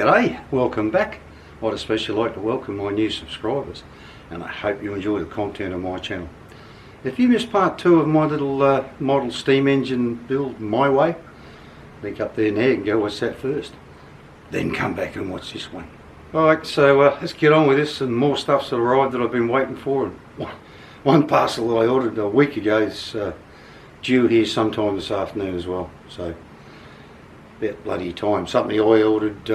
G'day, welcome back. I'd especially like to welcome my new subscribers, and I hope you enjoy the content of my channel. If you missed part 2 of my little model steam engine build my way, link up there now and go watch that first. Then come back and watch this one. Alright, so let's get on with this. And more stuff's arrived that I've been waiting for. And one parcel that I ordered a week ago is due here sometime this afternoon as well. So about bloody time. Something I ordered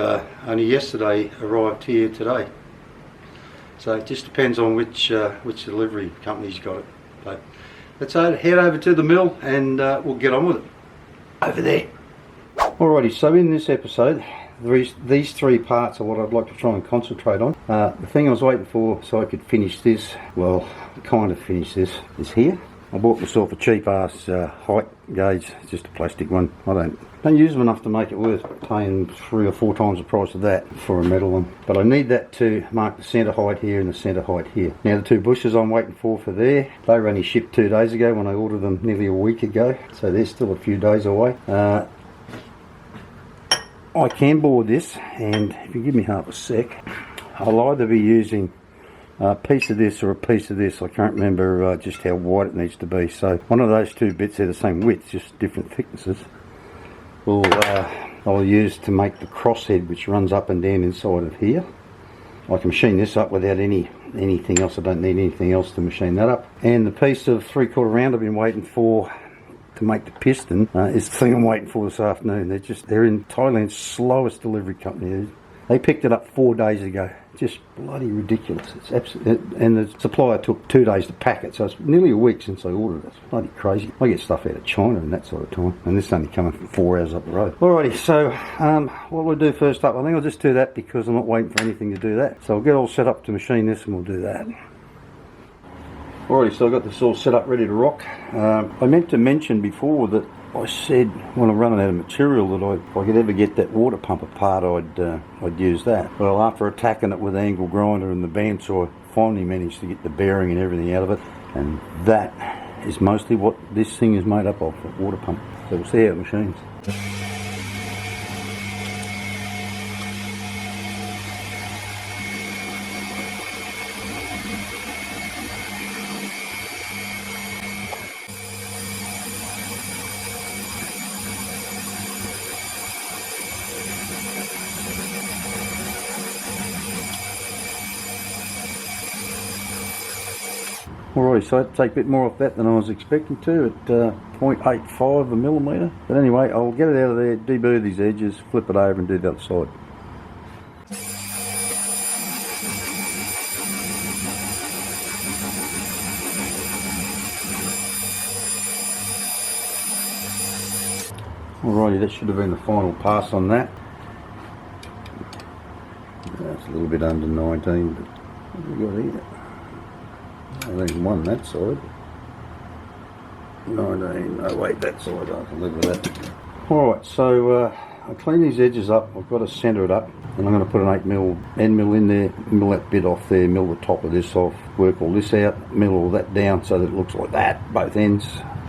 only yesterday arrived here today. So it just depends on which delivery company's got it. So let's head over to the mill and we'll get on with it. Over there. Alrighty, so in this episode, these 3 parts are what I'd like to try and concentrate on. The thing I was waiting for so I could finish this, well, kind of finish this, is here. I bought myself a cheap ass height gauge, just a plastic one. I don't use them enough to make it worth paying 3 or 4 times the price of that for a metal one. But I need that to mark the centre height here and the centre height here. Now the 2 bushes I'm waiting for there, they were only shipped 2 days ago when I ordered them nearly a week ago. So they're still a few days away. I can bore this, and if you give me half a sec, I'll either be using a piece of this or a piece of this. I can't remember just how wide it needs to be. So one of those 2 bits, they're the same width, just different thicknesses. I'll use to make the crosshead, which runs up and down inside of here. I can machine this up without anything else. I don't need anything else to machine that up. And the piece of 3/4 round I've been waiting for to make the piston is the thing I'm waiting for this afternoon. They're in Thailand's slowest delivery company. They picked it up 4 days ago. Just bloody ridiculous. It's absolutely, and the supplier took 2 days to pack it, so it's nearly a week since I ordered it. It's bloody crazy. I get stuff out of China and that sort of time, and this is only coming from 4 hours up the road. Alrighty, so what we'll do first up, I think I'll just do that because I'm not waiting for anything to do that. So I'll get all set up to machine this and we'll do that. Alrighty, so I've got this all set up ready to rock. I meant to mention before that I said when I'm running out of material that if I could ever get that water pump apart, I'd use that. Well, after attacking it with the angle grinder and the bandsaw, I finally managed to get the bearing and everything out of it, and that is mostly what this thing is made up of, the water pump. So we'll see how it machines. Alright, so I had to take a bit more off that than I was expecting to at 0.85 of a millimetre. But anyway, I'll get it out of there, deburr these edges, flip it over and do the other side. Alrighty, that should have been the final pass on that. That's a little bit under 19, but what have we got here? 1 that side. 19, no wait, that side, I can live with that. Alright, so I clean these edges up, I've got to centre it up, and I'm going to put an 8mm end mill in there, mill that bit off there, mill the top of this off, work all this out, mill all that down so that it looks like that, both ends,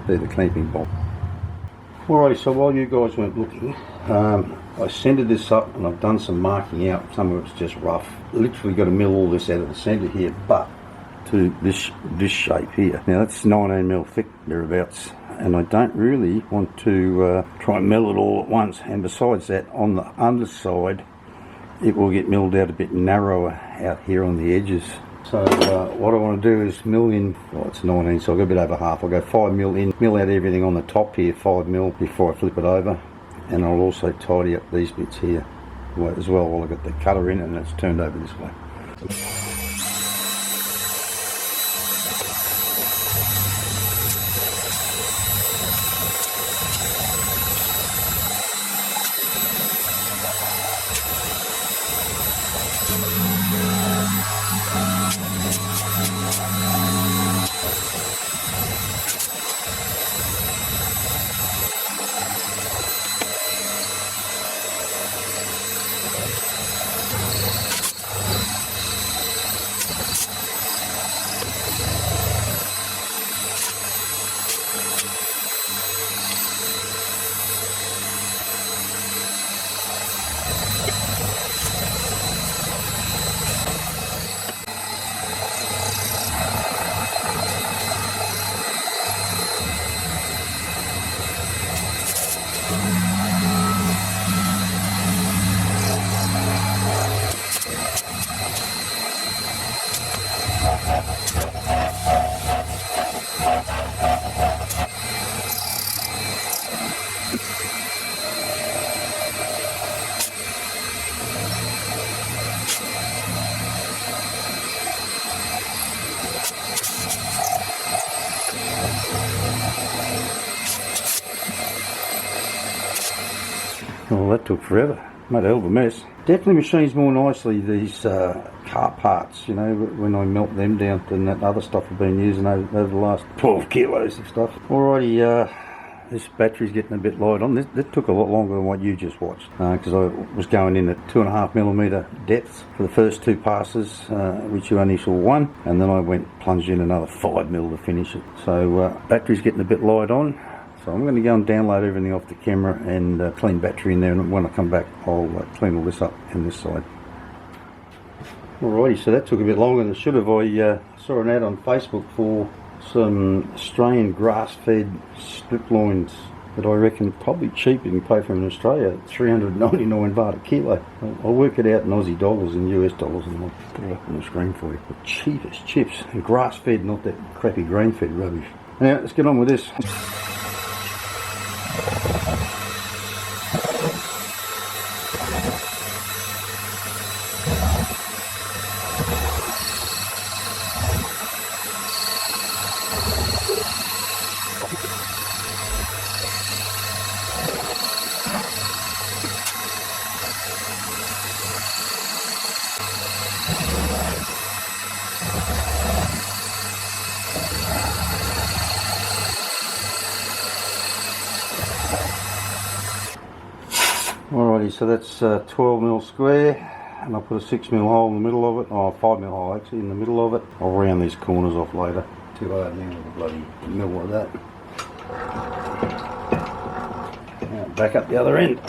they're the clamping bolt. Alrighty, so while you guys weren't looking, I centred this up and I've done some marking out, some of it's just rough. Literally got to mill all this out of the centre here, but to this shape here. Now that's 19mm thick thereabouts, and I don't really want to try and mill it all at once. And besides that, on the underside it will get milled out a bit narrower out here on the edges. So what I want to do is mill in, well it's 19 so I'll go a bit over half. I'll go 5mm in, mill out everything on the top here 5mm before I flip it over, and I'll also tidy up these bits here as well while I've got the cutter in it and it's turned over this way. Well, that took forever. Made a hell of a mess. Definitely machines more nicely these car parts, you know, when I melt them down than that other stuff I've been using over the last 12 kilos of stuff. Alrighty, this battery's getting a bit light on. This took a lot longer than what you just watched because I was going in at 2.5mm depths for the first two passes, which you only saw one, and then I went plunged in another 5mm to finish it. So battery's getting a bit light on. So I'm going to go and download everything off the camera and clean battery in there, and when I come back I'll clean all this up in this side. Alrighty, so that took a bit longer than it should have. I saw an ad on Facebook for some Australian grass-fed strip loins that I reckon probably cheap you can pay from in Australia, 399 baht a kilo. I'll work it out in Aussie dollars and US dollars and I'll put it up on the screen for you. But cheap as chips, and grass-fed, not that crappy grain-fed rubbish. Now let's get on with this. Alrighty, so that's 12mm square, and I'll put a 6mm hole in the middle of it, or 5mm hole actually in the middle of it. I'll round these corners off later. Too hard now with the bloody mill like that. Now back up the other end.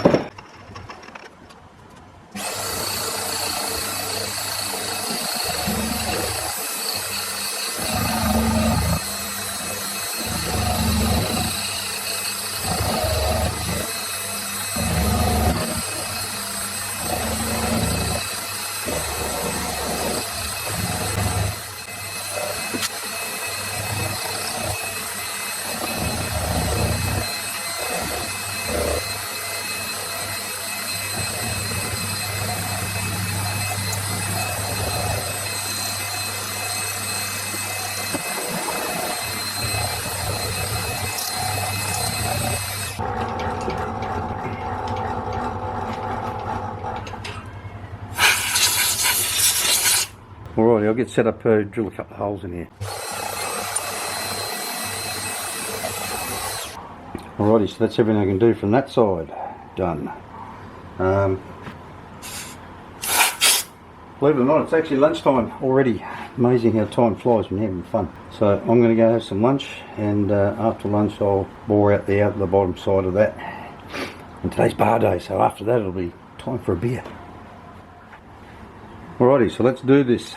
Alrighty, I'll get set up, drill a couple of holes in here. Alrighty, so that's everything I can do from that side. Done. Believe it or not, it's actually lunchtime already. Amazing how time flies when you're having fun. So I'm going to go have some lunch, and after lunch I'll bore out the bottom side of that. And today's bar day, so after that it'll be time for a beer. Alrighty, so let's do this.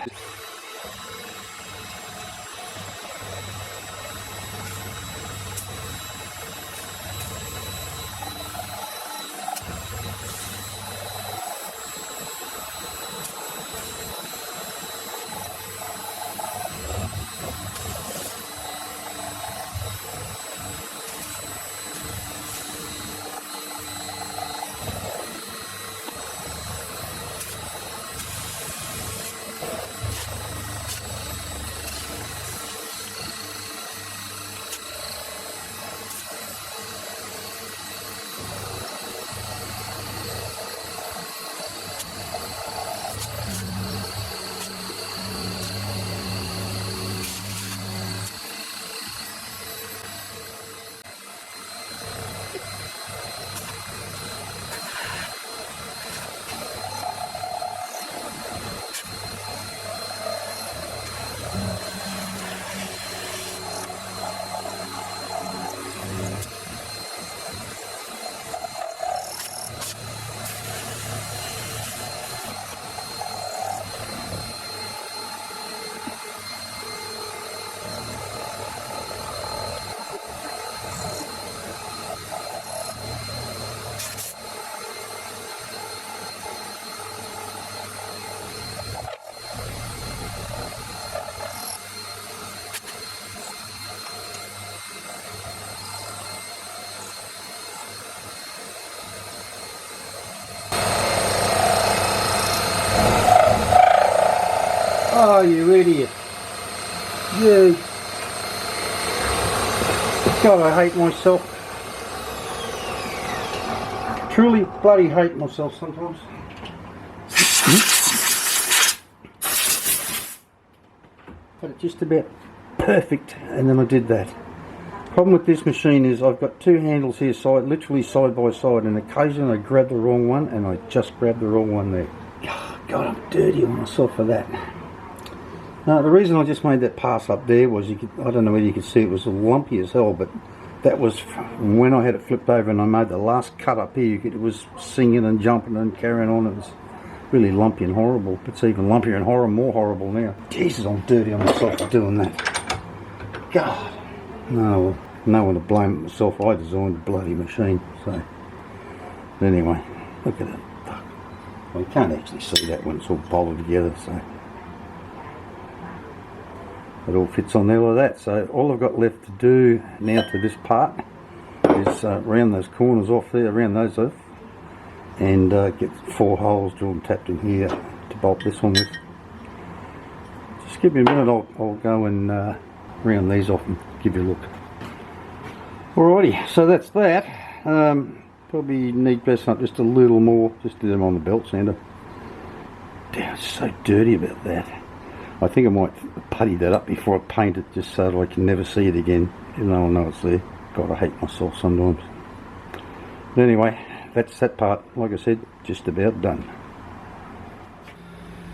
Oh, you idiot. You. God, I hate myself. Truly bloody hate myself sometimes. But it's just about perfect, and then I did that. Problem with this machine is I've got two handles here, literally side by side, and occasionally I grab the wrong one, and I just grabbed the wrong one there. God, I'm dirty on myself for that. Now, the reason I just made that pass up there was, I don't know whether you could see, it was lumpy as hell, but that was when I had it flipped over and I made the last cut up here. It was singing and jumping and carrying on. It was really lumpy and horrible. It's even lumpier and more horrible now. Jesus, I'm dirty on myself for doing that. God. No one to blame but myself. I designed the bloody machine. So, but anyway, look at it. Well, you can't actually see that when it's all bolted together. So it all fits on there like that. So all I've got left to do now to this part is round those corners off there, round those off, and get 4 holes drilled and tapped in here to bolt this one with. Just give me a minute, I'll go and round these off and give you a look. Alrighty, so that's that. Probably need best up just a little more, just do them on the belt sander. Damn, it's so dirty about that. I think I might putty that up before I paint it, just so that I can never see it again, even though I know it's there. God, I hate myself sometimes. But anyway, that's that part, like I said, just about done.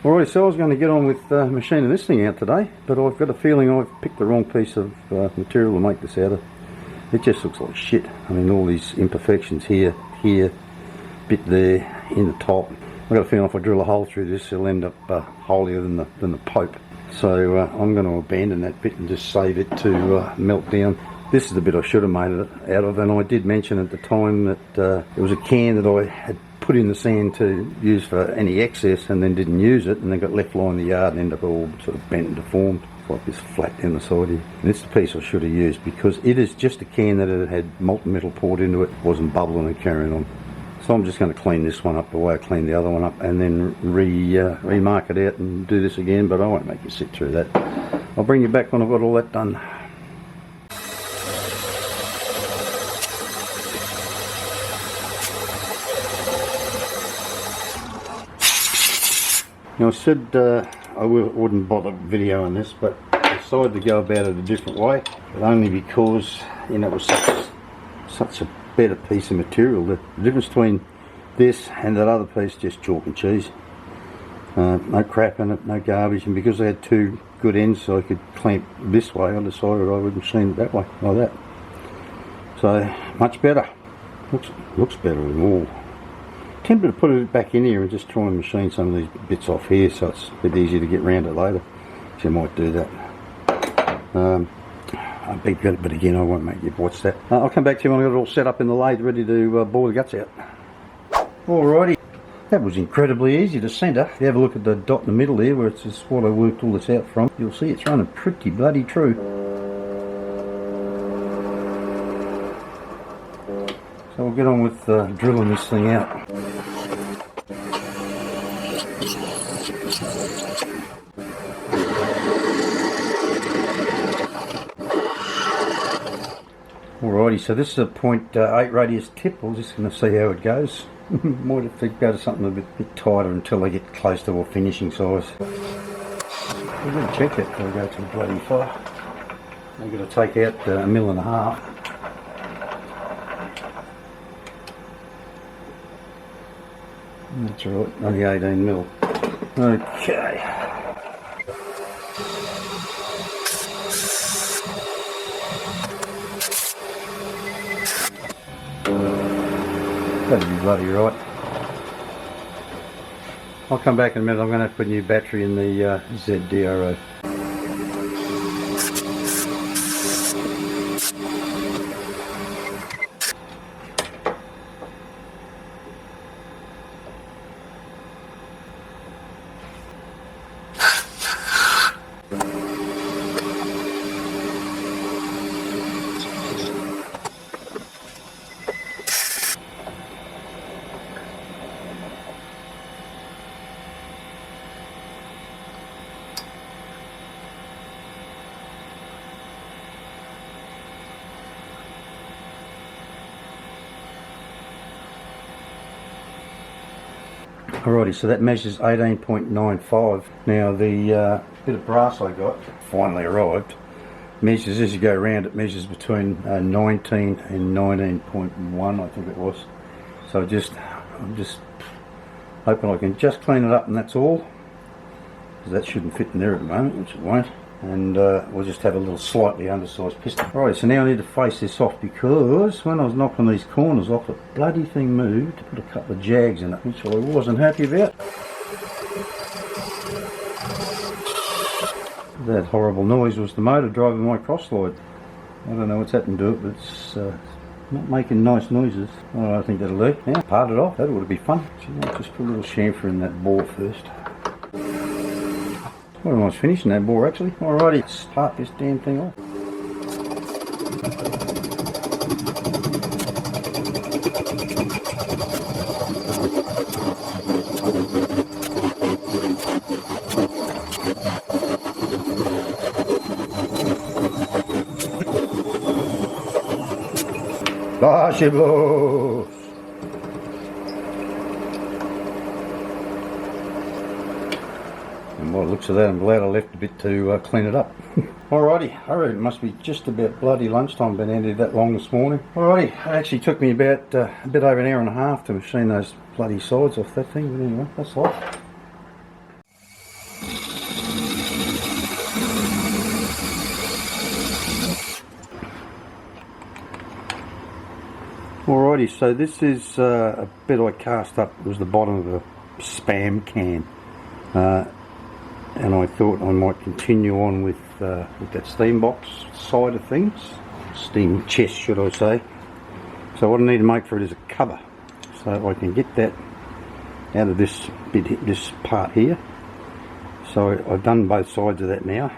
Alright, so I was going to get on with machining this thing out today, but I've got a feeling I've picked the wrong piece of material to make this out of. It just looks like shit. I mean, all these imperfections here, bit there, in the top. I've got a feeling if I drill a hole through this, it'll end up holier than the Pope. So I'm going to abandon that bit and just save it to melt down. This is the bit I should have made it out of, and I did mention at the time that it was a can that I had put in the sand to use for any excess and then didn't use it, and then got left lying in the yard and ended up all sort of bent and deformed, like this flat down the side here. And it's the piece I should have used, because it is just a can that it had molten metal poured into it, wasn't bubbling and carrying on. So I'm just going to clean this one up the way I cleaned the other one up, and then remark it out and do this again, but I won't make you sit through that. I'll bring you back when I've got all that done. Now, I said I wouldn't bother videoing this, but I decided to go about it a different way, but only because, you know, it was such a better piece of material. The difference between this and that other piece, just chalk and cheese. No crap in it, no garbage, and because I had two good ends so I could clamp this way, I decided I would machine it that way, like that. So, much better. Looks better than all. Tempted to put it back in here and just try and machine some of these bits off here so it's a bit easier to get round it later. So I might do that. I beg that, but again I won't make you watch that. I'll come back to you when I've got it all set up in the lathe ready to bore the guts out. Alrighty, that was incredibly easy to centre. If you have a look at the dot in the middle there, where it's just what I worked all this out from, you'll see it's running pretty bloody true. So we'll get on with drilling this thing out. Alrighty, so this is a 0.8 radius tip. We're just going to see how it goes. Might have to go to something a bit tighter until I get close to our finishing size. We're going to check that before I go to the bloody fire. I'm going to take out 1.5 mil. That's right, only 18 mil. Okay. That'll be bloody right. I'll come back in a minute. I'm going to have to put a new battery in the ZDRO. Alrighty, so that measures 18.95. Now the bit of brass I got, finally arrived, measures as you go around, it measures between 19 and 19.1, I think it was. So I'm just hoping I can just clean it up and that's all. Because that shouldn't fit in there at the moment, which it won't. And we'll just have a little slightly undersized piston. Alright, so now I need to face this off because when I was knocking these corners off, the bloody thing moved to put a couple of jags in it, which I wasn't happy about. That horrible noise was the motor driving my crosshead. I don't know what's happened to it, but it's not making nice noises. Oh, I think that'll do. Yeah, part it off, that ought to be fun. So just put a little chamfer in that bore first. Quite a nice finish in that bore actually. Alrighty, let's part this damn thing off. Possible. And by the looks of that, I'm glad I left a bit to clean it up. Alrighty, I reckon it must be just about bloody lunchtime. Been ended that long this morning. Alrighty, it actually took me about a bit over an hour and a half to machine those bloody sides off that thing. But anyway, that's life. Alrighty, so this is a bit I cast up. It was the bottom of a spam can, and I thought I might continue on with that steam box side of things, steam chest should I say. So what I need to make for it is a cover, so I can get that out of this bit, this part here. So I've done both sides of that now.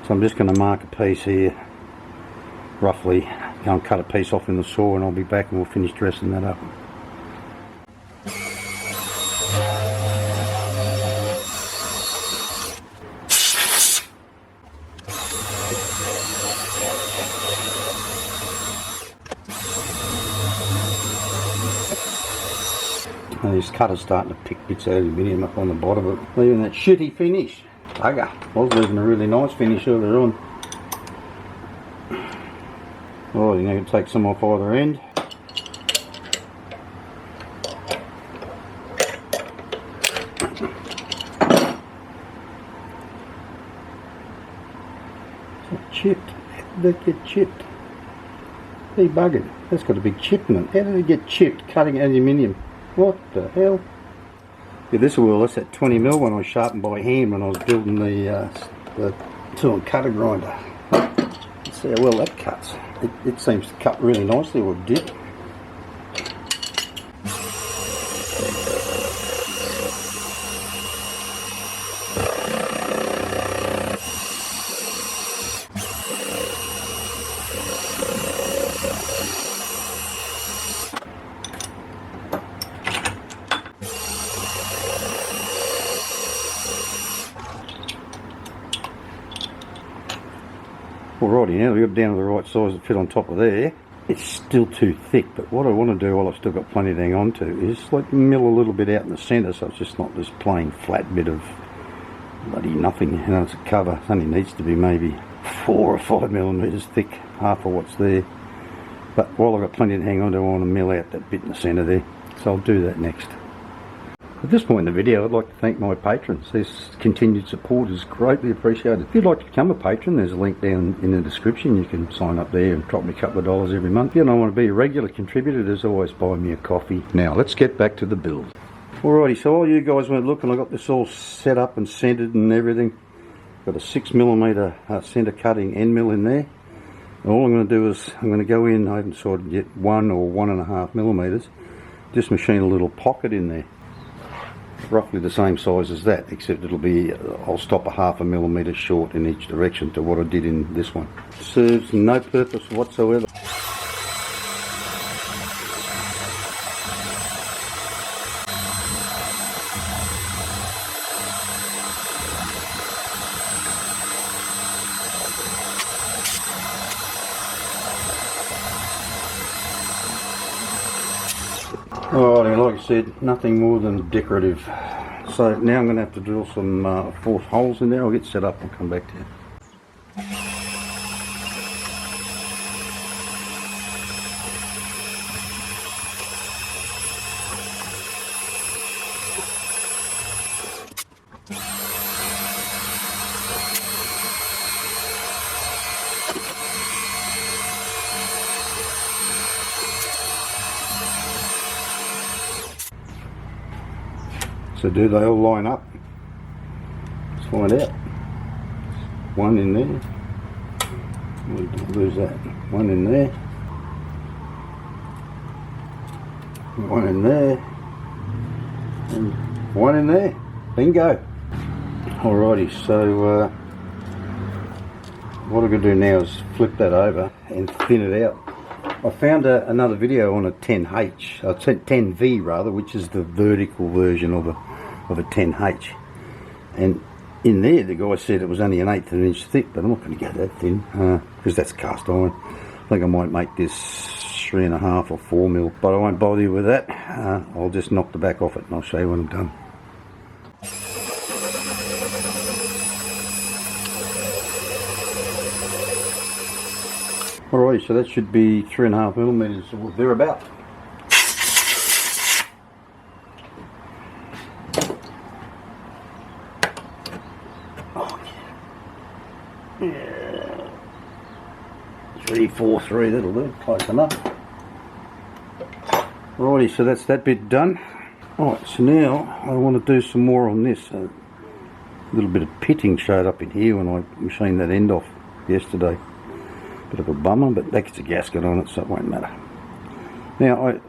So I'm just going to mark a piece here, roughly. Go and cut a piece off in the saw and I'll be back and we'll finish dressing that up. And this cutter's starting to pick bits out of the aluminium up on the bottom of it, leaving that shitty finish. Bugger. I was leaving a really nice finish earlier on. Oh, you need to take some off either end. It's chipped. How did that get chipped? Hey, buggered. That's got a big chip in it. How did it get chipped cutting aluminium? What the hell? Yeah, this wheel, that's that 20mm one I sharpened by hand when I was building the tool and cutter grinder. Let's see how well that cuts. It seems to cut really nicely, or it did. Alrighty, now we've got down to the right size to fit on top of there. It's still too thick, but what I want to do while I've still got plenty to hang on to is like mill a little bit out in the centre so it's just not this plain flat bit of bloody nothing. You know, it's a cover. It only needs to be maybe 4 or 5mm thick, half of what's there. But while I've got plenty to hang on to, I want to mill out that bit in the centre there. So I'll do that next. At this point in the video, I'd like to thank my patrons. This continued support is greatly appreciated. If you'd like to become a patron, there's a link down in the description. You can sign up there and drop me a couple of dollars every month. If you don't want to be a regular contributor, there's always buy me a coffee. Now, let's get back to the build. Alrighty, so while you guys went looking, I got this all set up and centered and everything. Got a 6mm center cutting end mill in there. And all I'm going to do is, I'm going to go in, I haven't decided yet, 1 or 1.5mm. Just machine a little pocket in there. Roughly the same size as that, except it'll be, I'll stop a 0.5mm short in each direction to what I did in this one. Serves no purpose whatsoever. Alright, like I said, nothing more than decorative. So now I'm going to have to drill some force holes in there. I'll get set up and come back to you. So do they all line up? Let's find out. One in there. Lose that. One in there. One in there. And one in there. Bingo. Alrighty, so what I'm going to do now is flip that over and thin it out. I found another video on a 10H, 10V rather, which is the vertical version of a 10H. And in there the guy said it was only an 1/8 of an inch thick, but I'm not going to go that thin because that's cast iron. I think I might make this 3.5 or 4 mil, but I won't bother you with that. I'll just knock the back off it and I'll show you when I'm done. Alright, so that should be 3.5 millimeters or thereabout. Oh, yeah. 3, 4, 3, that'll do, close enough. Alrighty, so that's that bit done. Alright, so now I want to do some more on this. A little bit of pitting showed up in here when I machined that end off yesterday. Bit of a bummer, but that gets a gasket on it, so it won't matter. Now,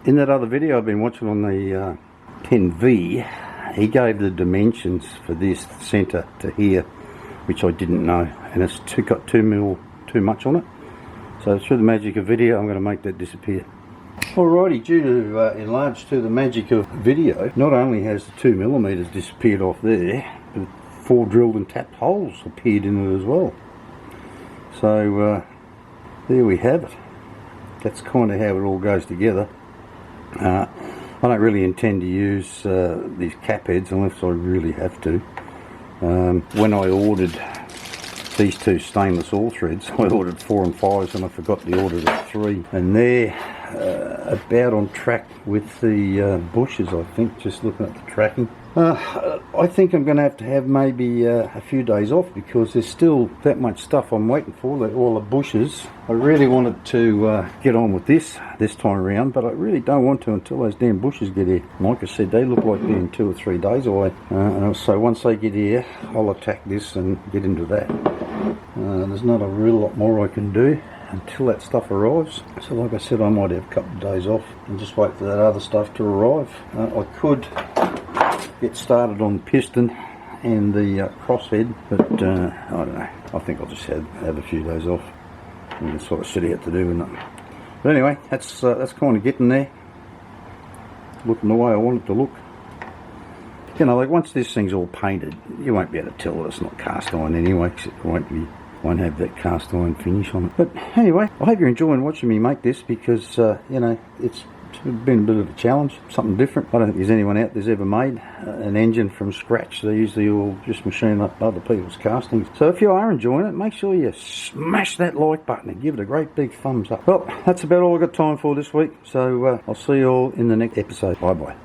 in that other video I've been watching on the 10V, he gave the dimensions for this centre to here, which I didn't know, and it's got 2 mil too much on it. So through the magic of video, I'm going to make that disappear. Alrighty, due to enlarge to the magic of video, not only has the 2 millimeters disappeared off there, but 4 drilled and tapped holes appeared in it as well. So there we have it. That's kind of how it all goes together. I don't really intend to use these cap heads unless I really have to. When I ordered these two stainless all threads, I ordered 4 and 5s and I forgot to order the 3. And they're about on track with the bushes, I think, just looking at the tracking. I think I'm going to have maybe a few days off because there's still that much stuff I'm waiting for, all the bushes. I really wanted to get on with this time around, but I really don't want to until those damn bushes get here. Like I said, they look like they're in 2 or 3 days away. And so once they get here, I'll attack this and get into that. There's not a real lot more I can do until that stuff arrives. So like I said, I might have a couple of days off and just wait for that other stuff to arrive. I could get started on the piston and the crosshead, but I don't know. I think I'll just have a few days off and that's what I set out to do. But anyway, that's kind of getting there, looking the way I want it to look. You know, like once this thing's all painted, you won't be able to tell that it's not cast iron anyway, because it won't have that cast iron finish on it. But anyway, I hope you're enjoying watching me make this because you know, it's been a bit of a challenge, something different. I don't think there's anyone out there's ever made an engine from scratch. They usually all just machine up other people's castings. So if you are enjoying it, make sure you smash that like button and give it a great big thumbs up. Well, that's about all I've got time for this week. So I'll see you all in the next episode. Bye bye.